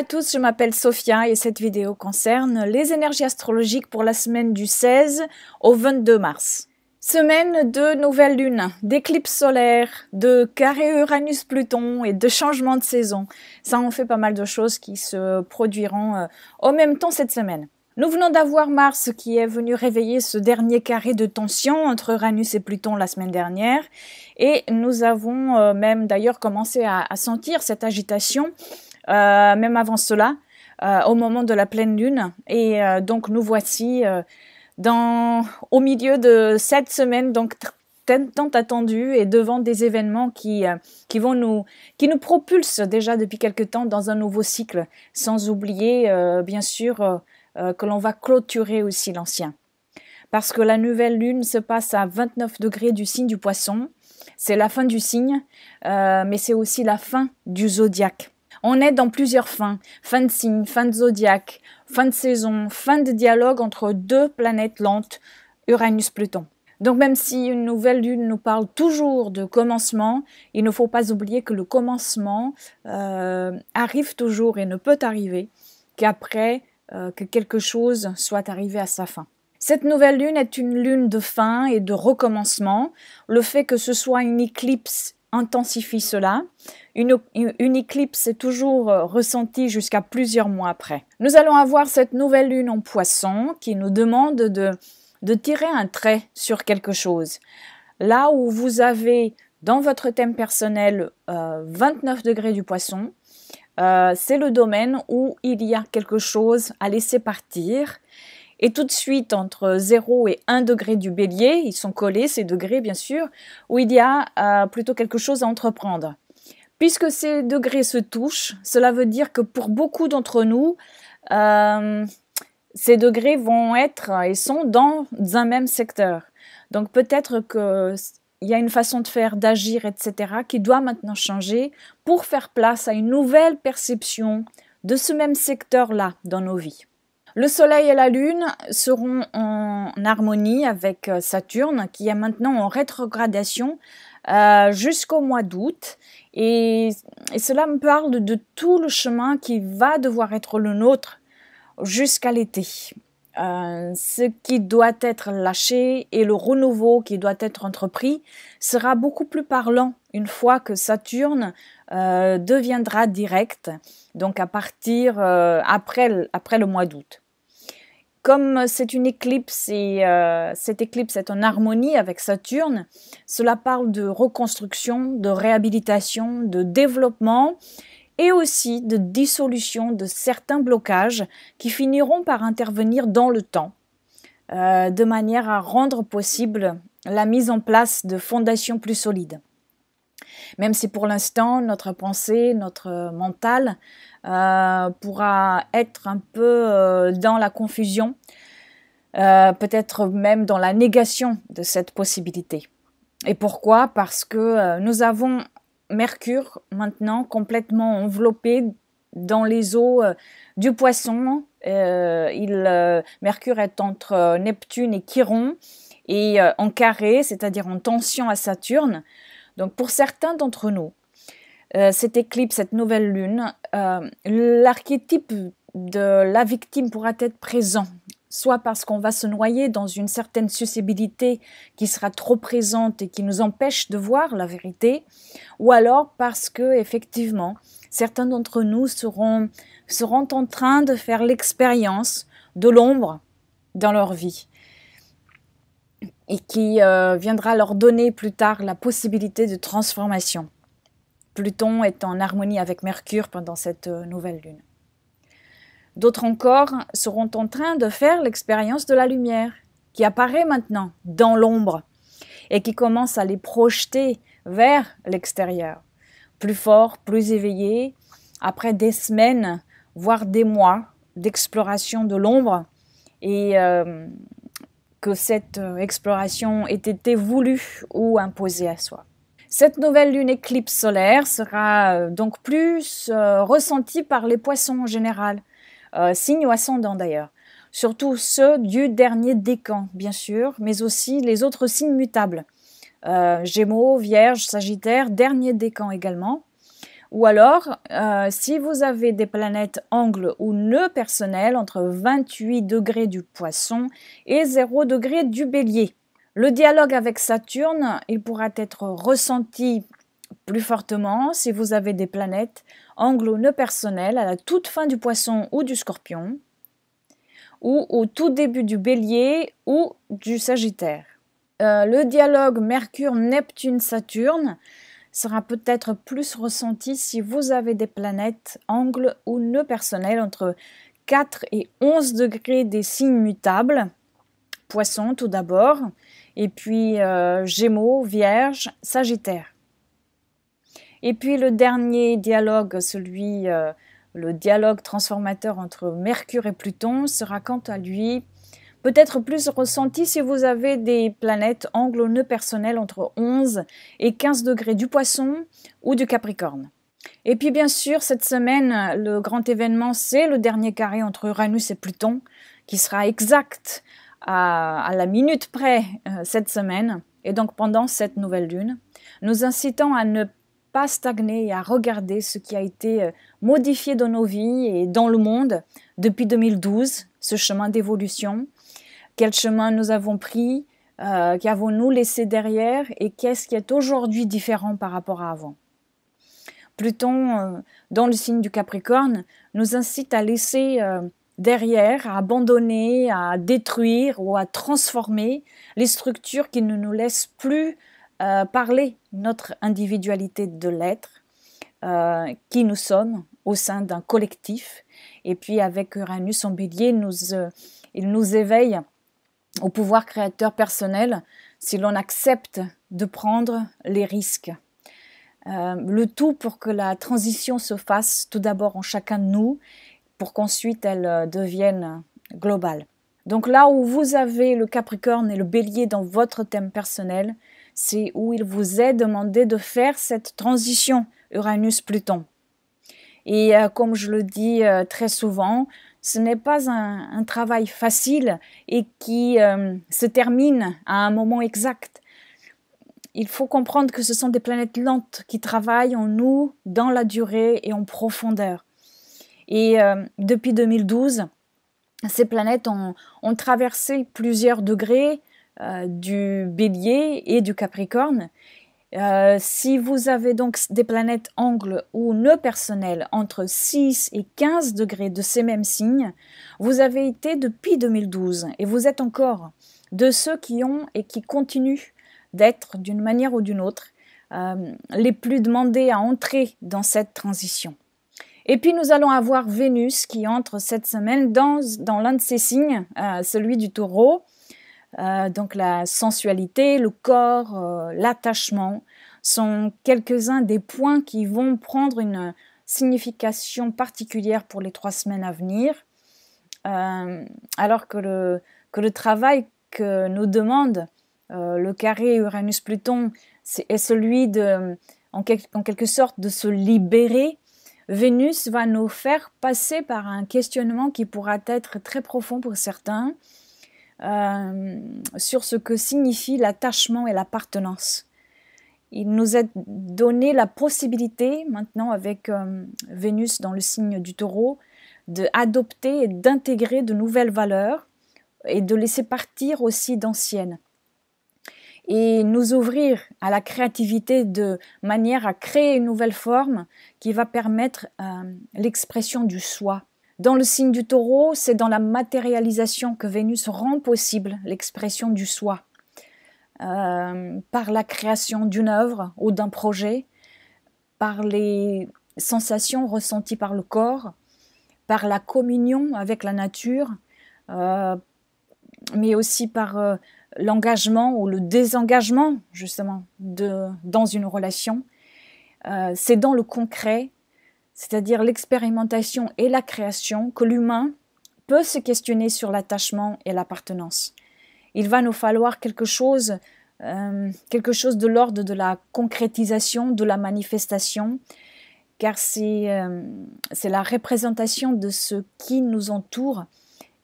à tous, je m'appelle Sophia et cette vidéo concerne les énergies astrologiques pour la semaine du 16 au 22 mars. Semaine de nouvelle lune, d'éclipse solaire, de carré Uranus-Pluton et de changement de saison. Ça en fait pas mal de choses qui se produiront au même temps cette semaine. Nous venons d'avoir Mars qui est venu réveiller ce dernier carré de tension entre Uranus et Pluton la semaine dernière et nous avons même d'ailleurs commencé à sentir cette agitation même avant cela au moment de la pleine lune et donc nous voici au milieu de cette semaine donc tant attendue et devant des événements qui nous propulsent déjà depuis quelque temps dans un nouveau cycle, sans oublier bien sûr que l'on va clôturer aussi l'ancien. Parce que la nouvelle lune se passe à 29 degrés du signe du Poisson, c'est la fin du signe, mais c'est aussi la fin du zodiaque. On est dans plusieurs fins, fin de signe, fin de zodiaque, fin de saison, fin de dialogue entre deux planètes lentes, Uranus-Pluton. Donc même si une nouvelle lune nous parle toujours de commencement, il ne faut pas oublier que le commencement arrive toujours et ne peut arriver qu'après que quelque chose soit arrivé à sa fin. Cette nouvelle lune est une lune de fin et de recommencement. Le fait que ce soit une éclipse intensifie cela. Une éclipse est toujours ressentie jusqu'à plusieurs mois après. Nous allons avoir cette nouvelle lune en Poisson qui nous demande de tirer un trait sur quelque chose. Là où vous avez dans votre thème personnel 29 degrés du Poisson, c'est le domaine où il y a quelque chose à laisser partir. Et tout de suite, entre 0 et 1 degré du Bélier, ils sont collés, ces degrés bien sûr, où il y a plutôt quelque chose à entreprendre. Puisque ces degrés se touchent, cela veut dire que pour beaucoup d'entre nous, ces degrés vont être et sont dans un même secteur. Donc peut-être qu'il y a une façon de faire, d'agir, etc., qui doit maintenant changer pour faire place à une nouvelle perception de ce même secteur-là dans nos vies. Le Soleil et la Lune seront en harmonie avec Saturne, qui est maintenant en rétrogradation jusqu'au mois d'août. Et cela me parle de tout le chemin qui va devoir être le nôtre jusqu'à l'été. Ce qui doit être lâché et le renouveau qui doit être entrepris sera beaucoup plus parlant une fois que Saturne deviendra direct, donc à partir après le mois d'août. Comme c'est une éclipse et cette éclipse est en harmonie avec Saturne, cela parle de reconstruction, de réhabilitation, de développement et aussi de dissolution de certains blocages qui finiront par intervenir dans le temps, de manière à rendre possible la mise en place de fondations plus solides. Même si pour l'instant, notre pensée, notre mental pourra être un peu dans la confusion, peut-être même dans la négation de cette possibilité. Et pourquoi ? Parce que nous avons Mercure maintenant complètement enveloppé dans les eaux du Poisson. Mercure est entre Neptune et Chiron et en carré, c'est-à-dire en tension à Saturne. Donc pour certains d'entre nous, cette éclipse, cette nouvelle lune, l'archétype de la victime pourra être présent, soit parce qu'on va se noyer dans une certaine susceptibilité qui sera trop présente et qui nous empêche de voir la vérité, ou alors parce que effectivement, certains d'entre nous seront en train de faire l'expérience de l'ombre dans leur vie et qui viendra leur donner plus tard la possibilité de transformation. Pluton est en harmonie avec Mercure pendant cette nouvelle lune. D'autres encore seront en train de faire l'expérience de la lumière, qui apparaît maintenant dans l'ombre et qui commence à les projeter vers l'extérieur, plus fort, plus éveillé, après des semaines, voire des mois d'exploration de l'ombre et que cette exploration ait été voulue ou imposée à soi. Cette nouvelle lune éclipse solaire sera donc plus ressentie par les poissons en général, signe ou ascendant d'ailleurs, surtout ceux du dernier décan bien sûr, mais aussi les autres signes mutables, Gémeaux, Vierge, Sagittaire, dernier décan également, Ou alors, si vous avez des planètes angles ou nœuds personnels entre 28 degrés du Poisson et 0 degré du Bélier. Le dialogue avec Saturne, il pourra être ressenti plus fortement si vous avez des planètes angles ou nœuds personnels à la toute fin du Poisson ou du Scorpion, ou au tout début du Bélier ou du Sagittaire. Le dialogue Mercure-Neptune-Saturne sera peut-être plus ressenti si vous avez des planètes angles ou nœuds personnels entre 4 et 11 degrés des signes mutables, Poisson tout d'abord, et puis Gémeaux, Vierge, Sagittaire. Et puis le dernier dialogue, le dialogue transformateur entre Mercure et Pluton, sera quant à lui peut-être plus ressenti si vous avez des planètes angles ou nœuds personnels entre 11 et 15 degrés du Poisson ou du Capricorne. Et puis bien sûr, cette semaine, le grand événement, c'est le dernier carré entre Uranus et Pluton, qui sera exact à la minute près cette semaine, et donc pendant cette nouvelle lune, nous incitant à ne pas stagner et à regarder ce qui a été modifié dans nos vies et dans le monde depuis 2012, ce chemin d'évolution. Quel chemin nous avons pris, qu'avons-nous laissé derrière et qu'est-ce qui est aujourd'hui différent par rapport à avant. Pluton, dans le signe du Capricorne, nous incite à laisser derrière, à abandonner, à détruire ou à transformer les structures qui ne nous laissent plus parler notre individualité de l'être, qui nous sommes au sein d'un collectif. Et puis avec Uranus en Bélier, il nous éveille au pouvoir créateur personnel si l'on accepte de prendre les risques. Le tout pour que la transition se fasse tout d'abord en chacun de nous, pour qu'ensuite elle devienne globale. Donc là où vous avez le Capricorne et le Bélier dans votre thème personnel, c'est où il vous est demandé de faire cette transition Uranus-Pluton. Et comme je le dis très souvent, ce n'est pas un travail facile et qui se termine à un moment exact. Il faut comprendre que ce sont des planètes lentes qui travaillent en nous dans la durée et en profondeur. Et depuis 2012, ces planètes ont traversé plusieurs degrés du Bélier et du Capricorne. Si vous avez donc des planètes angles ou nœuds personnels entre 6 et 15 degrés de ces mêmes signes, vous avez été depuis 2012 et vous êtes encore de ceux qui ont et qui continuent d'être d'une manière ou d'une autre les plus demandés à entrer dans cette transition. Et puis nous allons avoir Vénus qui entre cette semaine dans l'un de ces signes, celui du Taureau. Donc la sensualité, le corps, l'attachement sont quelques-uns des points qui vont prendre une signification particulière pour les 3 semaines à venir, alors que le travail que nous demande le carré Uranus-Pluton est celui en quelque sorte de se libérer. Vénus va nous faire passer par un questionnement qui pourra être très profond pour certains, sur ce que signifie l'attachement et l'appartenance. Il nous est donné la possibilité, maintenant avec Vénus dans le signe du Taureau, d'adopter et d'intégrer de nouvelles valeurs et de laisser partir aussi d'anciennes. Et nous ouvrir à la créativité de manière à créer une nouvelle forme qui va permettre l'expression du soi. Dans le signe du Taureau, c'est dans la matérialisation que Vénus rend possible l'expression du soi, par la création d'une œuvre ou d'un projet, par les sensations ressenties par le corps, par la communion avec la nature, mais aussi par l'engagement ou le désengagement justement dans une relation. C'est dans le concret, c'est-à-dire l'expérimentation et la création, que l'humain peut se questionner sur l'attachement et l'appartenance. Il va nous falloir quelque chose de l'ordre de la concrétisation, de la manifestation, car c'est la représentation de ce qui nous entoure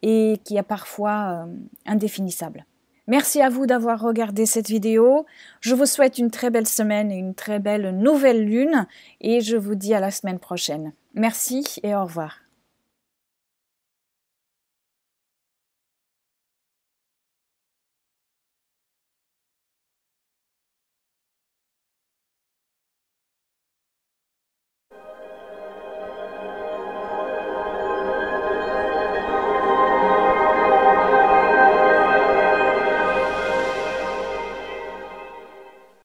et qui est parfois indéfinissable. Merci à vous d'avoir regardé cette vidéo. Je vous souhaite une très belle semaine et une très belle nouvelle lune et je vous dis à la semaine prochaine. Merci et au revoir.